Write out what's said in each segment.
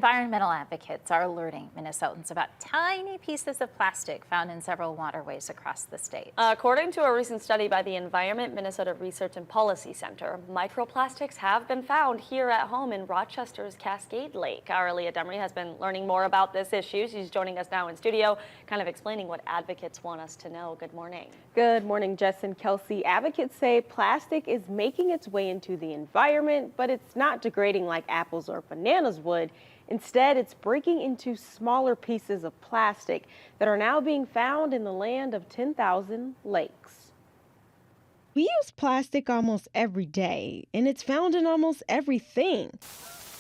Environmental advocates are alerting Minnesotans about tiny pieces of plastic found in several waterways across the state. According to a recent study by the Environment Minnesota Research and Policy Center, microplastics have been found here at home in Rochester's Cascade Lake. Our Leah Demery has been learning more about this issue. She's joining us now in studio, kind of explaining what advocates want us to know. Good morning. Good morning, Jess and Kelsey. Advocates say plastic is making its way into the environment, but it's not degrading like apples or bananas would. Instead, it's breaking into smaller pieces of plastic that are now being found in the land of 10,000 lakes. We use plastic almost every day, and it's found in almost everything,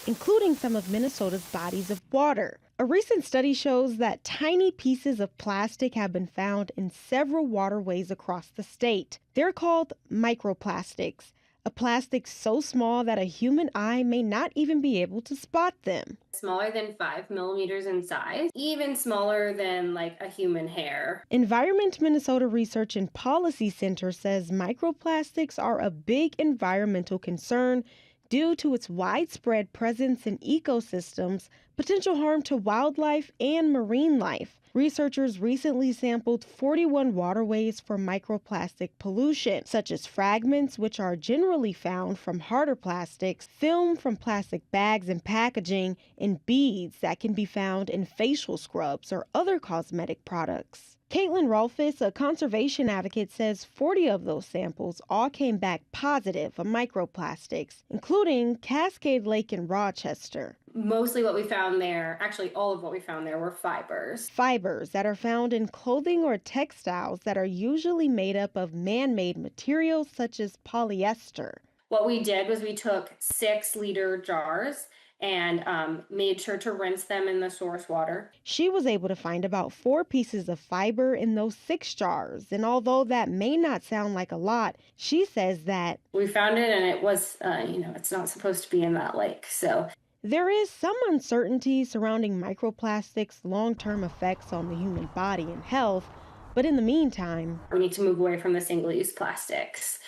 including some of Minnesota's bodies of water. A recent study shows that tiny pieces of plastic have been found in several waterways across the state. They're called microplastics, a plastic so small that a human eye may not even be able to spot them. Smaller than 5 millimeters in size, even smaller than like a human hair. Environment Minnesota Research and Policy Center says microplastics are a big environmental concern due to its widespread presence in ecosystems, potential harm to wildlife and marine life. Researchers recently sampled 41 waterways for microplastic pollution, such as fragments, which are generally found from harder plastics, film from plastic bags and packaging, and beads that can be found in facial scrubs or other cosmetic products. Caitlin Rolfus, a conservation advocate, says 40 of those samples all came back positive of microplastics, including Cascade Lake in Rochester. Mostly what we found there, actually all of what we found there were fibers. Fibers that are found in clothing or textiles that are usually made up of man-made materials such as polyester. What we did was we took 6-liter jars and made sure to rinse them in the source water. She was able to find about 4 pieces of fiber in those 6 jars, and although that may not sound like a lot, she says that we found it and it was, it's not supposed to be in that lake, so. There is some uncertainty surrounding microplastics' long-term effects on the human body and health, but in the meantime, we need to move away from the single-use plastics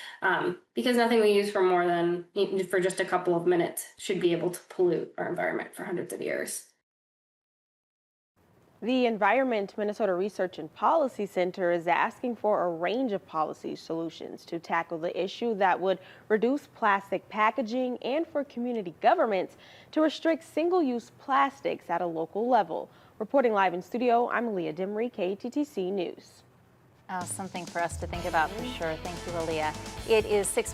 because nothing we use for just a couple of minutes should be able to pollute our environment for hundreds of years. The Environment Minnesota Research and Policy Center is asking for a range of policy solutions to tackle the issue that would reduce plastic packaging and for community governments to restrict single-use plastics at a local level. Reporting live in studio, I'm Leah Demery, KTTC News. Something for us to think about for sure. Thank you, Aaliyah. It is 6